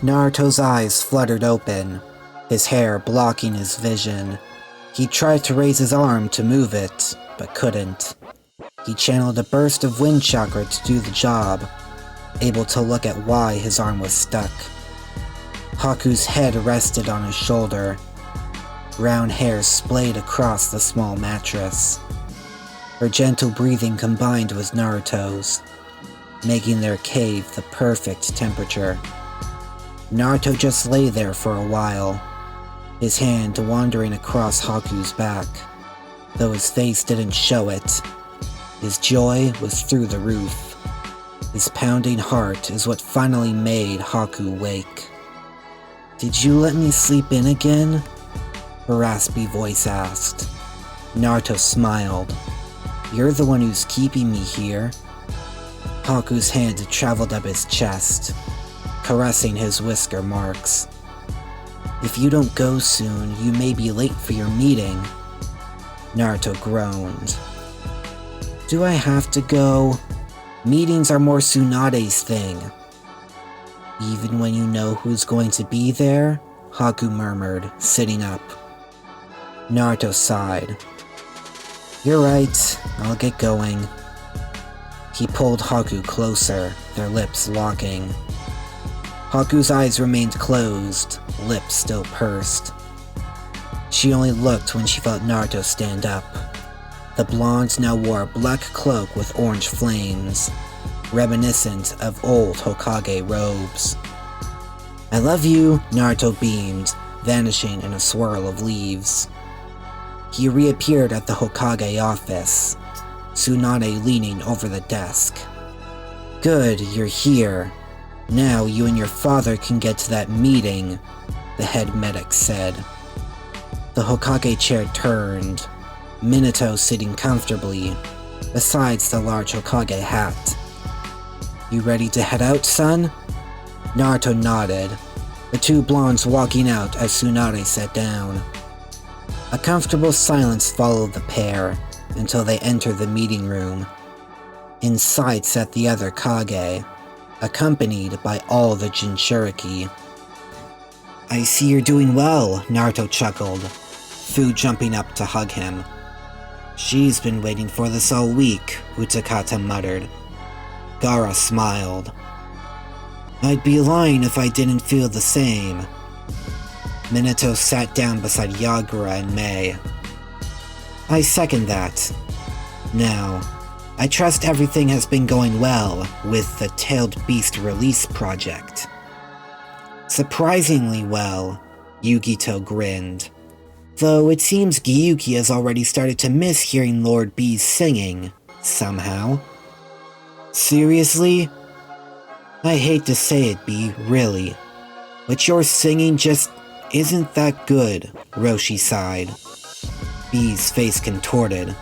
Naruto's eyes fluttered open, his hair blocking his vision. He tried to raise his arm to move it, but couldn't. He channeled a burst of wind chakra to do the job, able to look at why his arm was stuck. Haku's head rested on his shoulder. Brown hair splayed across the small mattress. Her gentle breathing combined with Naruto's, making their cave the perfect temperature. Naruto just lay there for a while, his hand wandering across Haku's back, though his face didn't show it. His joy was through the roof. His pounding heart is what finally made Haku wake. "Did you let me sleep in again?" a raspy voice asked. Naruto smiled. "You're the one who's keeping me here." Haku's hand traveled up his chest, caressing his whisker marks. "If you don't go soon, you may be late for your meeting." Naruto groaned. "Do I have to go? Meetings are more Tsunade's thing." "Even when you know who's going to be there?" Haku murmured, sitting up. Naruto sighed. "You're right, I'll get going." He pulled Haku closer, their lips locking. Haku's eyes remained closed, lips still pursed. She only looked when she felt Naruto stand up. The blonde now wore a black cloak with orange flames, reminiscent of old Hokage robes. "I love you," Naruto beamed, vanishing in a swirl of leaves. He reappeared at the Hokage office, Tsunade leaning over the desk. "Good, you're here. Now you and your father can get to that meeting," the head medic said. The Hokage chair turned, Minato sitting comfortably, besides the large Hokage hat. "You ready to head out, son?" Naruto nodded, the two blondes walking out as Tsunade sat down. A comfortable silence followed the pair, until they entered the meeting room. Inside sat the other Kage, accompanied by all the Jinchuriki. "I see you're doing well," Naruto chuckled, Fu jumping up to hug him. "She's been waiting for this all week," Utakata muttered. Gaara smiled. "I'd be lying if I didn't feel the same." Minato sat down beside Yagura and Mei. "I second that. Now, I trust everything has been going well with the Tailed Beast release project." "Surprisingly well," Yugito grinned. "Though it seems Gyuki has already started to miss hearing Lord B's singing, somehow." "Seriously? I hate to say it, B, really, but your singing just isn't that good," Roshi sighed. B's face contorted.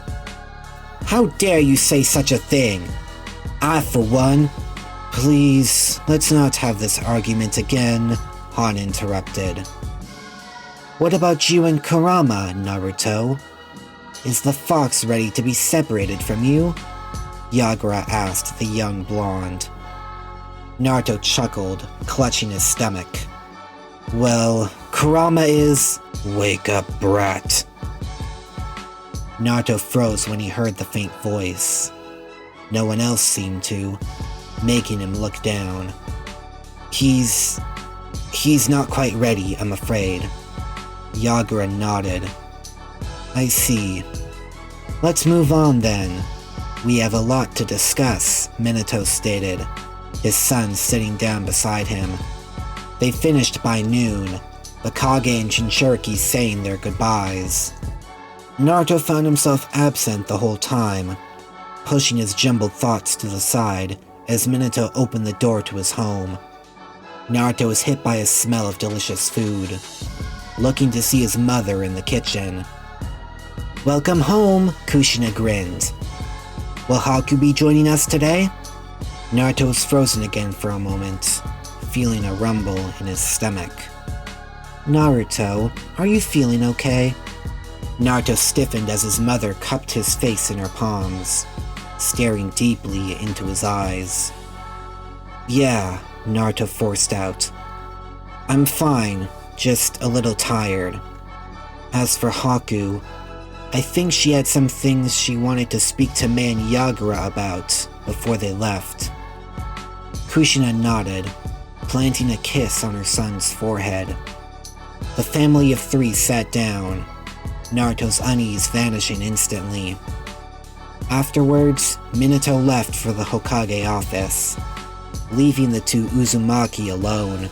"How dare you say such a thing? I, for one—" "Please, let's not have this argument again," Han interrupted. "What about you and Kurama, Naruto? Is the fox ready to be separated from you?" Yagura asked the young blonde. Naruto chuckled, clutching his stomach. "Well, Kurama is—" "Wake up, brat." Naruto froze when he heard the faint voice. No one else seemed to, making him look down. He's not quite ready, I'm afraid." Yagura nodded. "I see. Let's move on then. We have a lot to discuss," Minato stated, his son sitting down beside him. They finished by noon, the Kage and Jinchuriki saying their goodbyes. Naruto found himself absent the whole time, pushing his jumbled thoughts to the side as Minato opened the door to his home. Naruto was hit by a smell of delicious food, looking to see his mother in the kitchen. "Welcome home," Kushina grinned. "Will Haku be joining us today?" Naruto was frozen again for a moment, feeling a rumble in his stomach. "Naruto, are you feeling okay?" Naruto stiffened as his mother cupped his face in her palms, staring deeply into his eyes. "Yeah," Naruto forced out. I'm fine, just a little tired. As for Haku, I think she had some things she wanted to speak to Mei and Yagura about before they left. Kushina nodded, planting a kiss on her son's forehead. The family of three sat down, Naruto's unease vanishing instantly. Afterwards, Minato left for the Hokage office, leaving the two Uzumaki alone.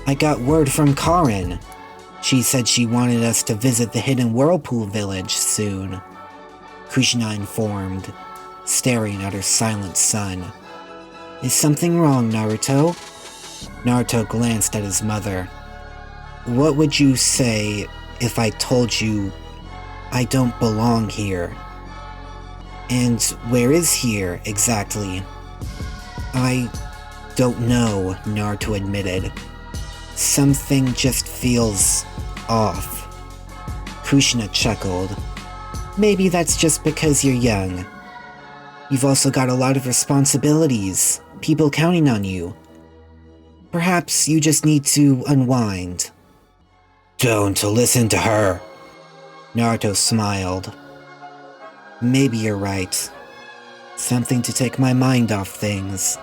I got word from Karin. She said she wanted us to visit the hidden whirlpool village soon, Kushina informed, staring at her silent son. Is something wrong, Naruto? Naruto glanced at his mother. What would you say if I told you I don't belong here? And where is here, exactly? I don't know, Naruto admitted. Something just feels off. Kushina chuckled. Maybe that's just because you're young. You've also got a lot of responsibilities, people counting on you. Perhaps you just need to unwind. Don't listen to her. Naruto smiled. Maybe you're right. Something to take my mind off things.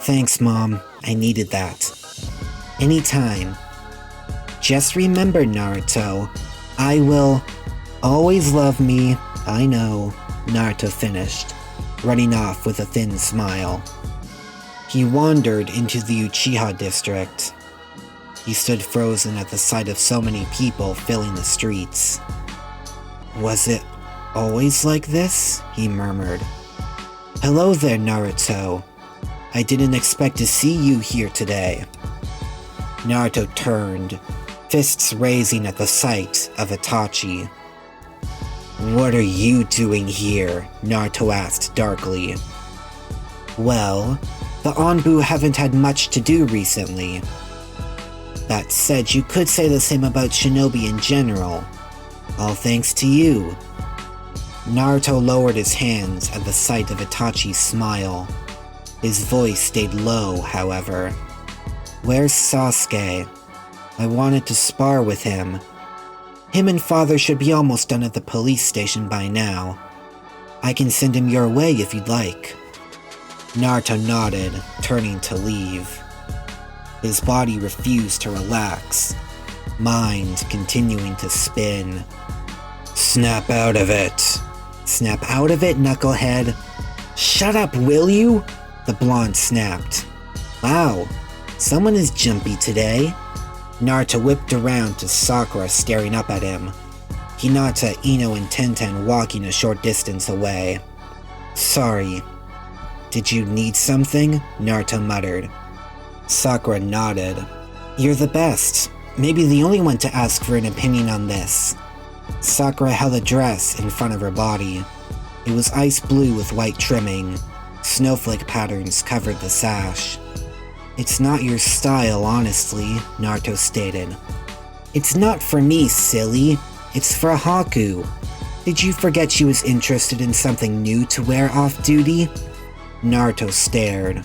Thanks, Mom. I needed that. Anytime. Just remember, Naruto, I will always love me, I know, Naruto finished, running off with a thin smile. He wandered into the Uchiha district. He stood frozen at the sight of so many people filling the streets. Was it always like this? He murmured. Hello there, Naruto. I didn't expect to see you here today. Naruto turned, fists raising at the sight of Itachi. What are you doing here? Naruto asked darkly. Well, the Anbu haven't had much to do recently. That said, you could say the same about shinobi in general. All thanks to you. Naruto lowered his hands at the sight of Itachi's smile. His voice stayed low, however. Where's Sasuke? I wanted to spar with him. Him and father should be almost done at the police station by now. I can send him your way if you'd like. Naruto nodded, turning to leave. His body refused to relax, mind continuing to spin. Snap out of it. Snap out of it, knucklehead. Shut up, will you? The blonde snapped. Wow, someone is jumpy today. Naruto whipped around to Sakura staring up at him. Hinata, Ino, and Tenten walking a short distance away. Sorry. Did you need something? Naruto muttered. Sakura nodded. You're the best. Maybe the only one to ask for an opinion on this. Sakura held a dress in front of her body. It was ice blue with white trimming. Snowflake patterns covered the sash. It's not your style, honestly, Naruto stated. It's not for me, silly. It's for Haku. Did you forget she was interested in something new to wear off-duty? Naruto stared.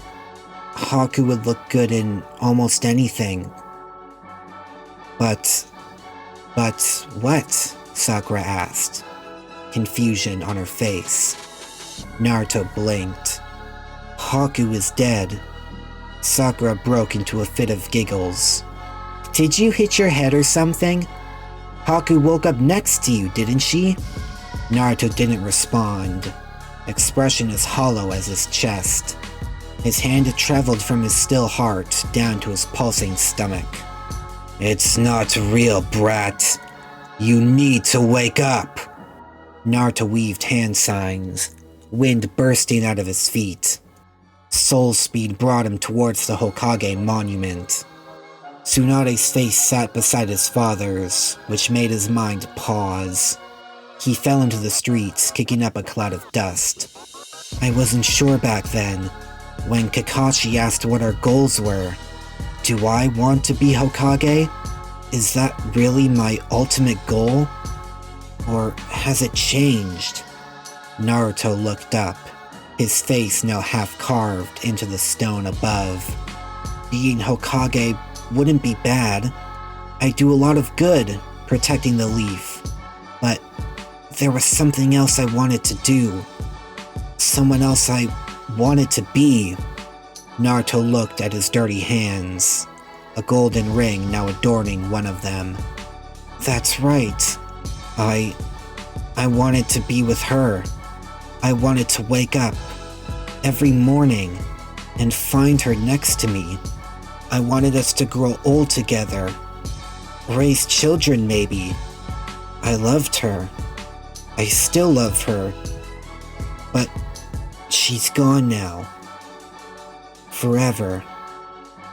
Haku would look good in almost anything. But what? Sakura asked, confusion on her face. Naruto blinked. Haku is dead. Sakura broke into a fit of giggles. Did you hit your head or something? Haku woke up next to you, didn't she? Naruto didn't respond, expression as hollow as his chest. His hand traveled from his still heart down to his pulsing stomach. It's not real, brat. You need to wake up. Naruto weaved hand signs, wind bursting out of his feet. Soul speed brought him towards the Hokage monument. Tsunade's face sat beside his father's, which made his mind pause. He fell into the streets, kicking up a cloud of dust. I wasn't sure back then, when Kakashi asked what our goals were. Do I want to be Hokage? Is that really my ultimate goal? Or has it changed? Naruto looked up, his face now half carved into the stone above. Being Hokage wouldn't be bad. I do a lot of good protecting the leaf. But there was something else I wanted to do. Someone else I wanted to be. Naruto looked at his dirty hands, a golden ring now adorning one of them. That's right. I wanted to be with her. I wanted to wake up every morning and find her next to me. I wanted us to grow old together. Raise children, maybe. I loved her. I still love her. But she's gone now. Forever.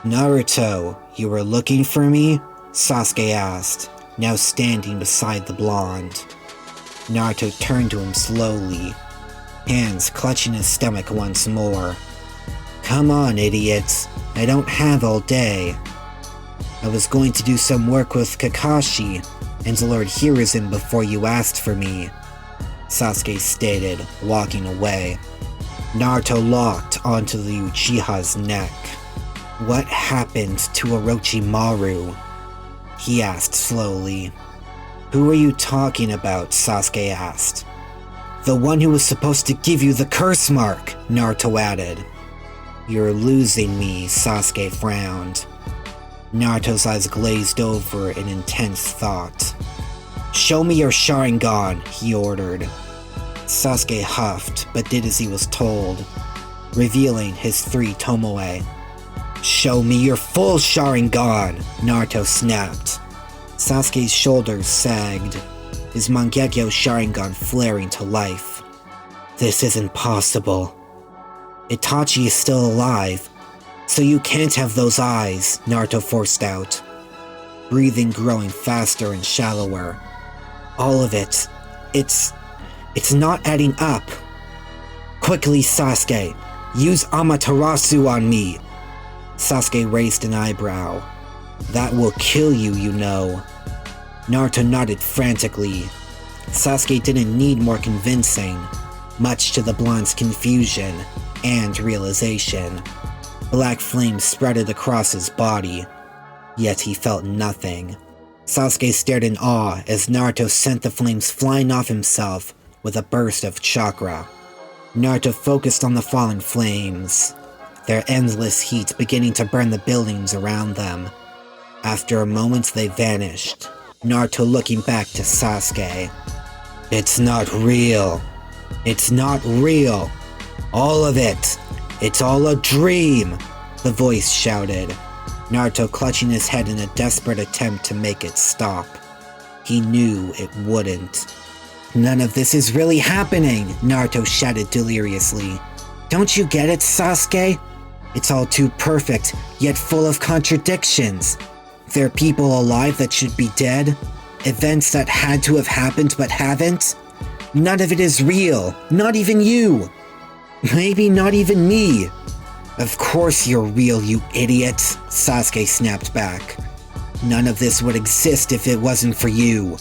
Naruto, you were looking for me? Sasuke asked, now standing beside the blonde. Naruto turned to him slowly, hands clutching his stomach once more. Come on, idiots. I don't have all day. I was going to do some work with Kakashi and Lord Hiruzen before you asked for me, Sasuke stated, walking away. Naruto locked onto the Uchiha's neck. What happened to Orochimaru? He asked slowly. Who are you talking about? Sasuke asked. The one who was supposed to give you the curse mark, Naruto added. You're losing me, Sasuke frowned. Naruto's eyes glazed over in intense thought. Show me your Sharingan, he ordered. Sasuke huffed, but did as he was told, revealing his 3 Tomoe. Show me your full Sharingan, Naruto snapped. Sasuke's shoulders sagged, his Mangekyo Sharingan flaring to life. This isn't possible. Itachi is still alive, so you can't have those eyes, Naruto forced out, breathing growing faster and shallower. All of it, it's not adding up. Quickly, Sasuke, use Amaterasu on me. Sasuke raised an eyebrow. That will kill you, you know. Naruto nodded frantically. Sasuke didn't need more convincing, much to the blonde's confusion and realization. Black flames spreaded across his body, yet he felt nothing. Sasuke stared in awe as Naruto sent the flames flying off himself with a burst of chakra. Naruto focused on the falling flames, their endless heat beginning to burn the buildings around them. After a moment they vanished, Naruto looking back to Sasuke. It's not real. It's not real. All of it. It's all a dream, the voice shouted, Naruto clutching his head in a desperate attempt to make it stop. He knew it wouldn't. None of this is really happening, Naruto shouted deliriously. Don't you get it, Sasuke? It's all too perfect, yet full of contradictions. There are people alive that should be dead, events that had to have happened but haven't. None of it is real, not even you. Maybe not even me. Of course you're real, you idiot, Sasuke snapped back. None of this would exist if it wasn't for you.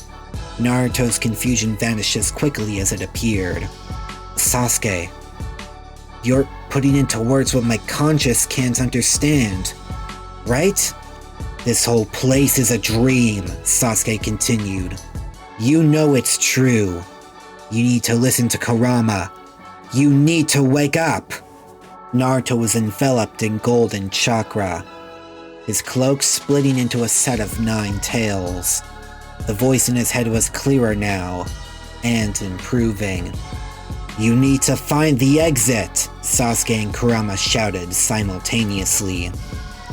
Naruto's confusion vanished as quickly as it appeared. Sasuke, you're putting into words what my conscience can't understand, right? This whole place is a dream, Sasuke continued. You know it's true. You need to listen to Kurama. You need to wake up! Naruto was enveloped in golden chakra, his cloak splitting into a set of 9 tails. The voice in his head was clearer now, and improving. You need to find the exit, Sasuke and Kurama shouted simultaneously.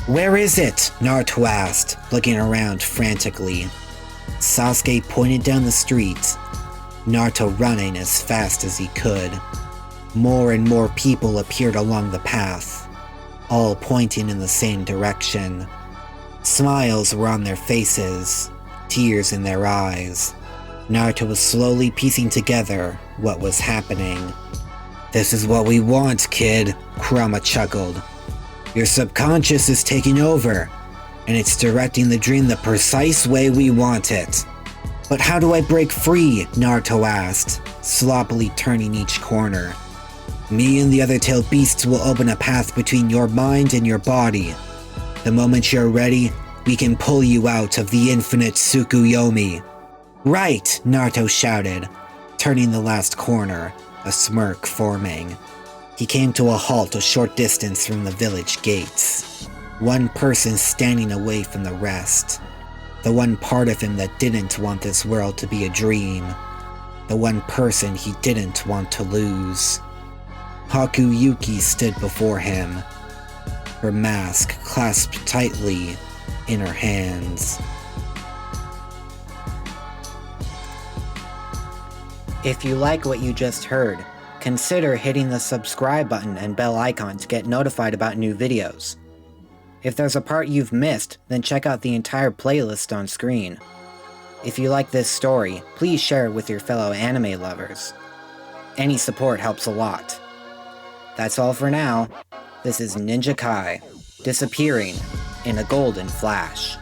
Where is it? Naruto asked, looking around frantically. Sasuke pointed down the street, Naruto running as fast as he could. More and more people appeared along the path, all pointing in the same direction. Smiles were on their faces, tears in their eyes. Naruto was slowly piecing together what was happening. This is what we want, kid, Kurama chuckled. Your subconscious is taking over, and it's directing the dream the precise way we want it. But how do I break free? Naruto asked, sloppily turning each corner. Me and the other tailed beasts will open a path between your mind and your body. The moment you're ready, We can pull you out of the infinite Tsukuyomi. Right, Naruto shouted, turning the last corner, a smirk forming. He came to a halt a short distance from the village gates. One person standing away from the rest. The one part of him that didn't want this world to be a dream. The one person he didn't want to lose. Hakuyuki stood before him, her mask clasped tightly in her hands. If you like what you just heard, consider hitting the subscribe button and bell icon to get notified about new videos. If there's a part you've missed, then check out the entire playlist on screen. If you like this story, please share it with your fellow anime lovers. Any support helps a lot. That's all for now. This is Ninja Kai, disappearing in a golden flash.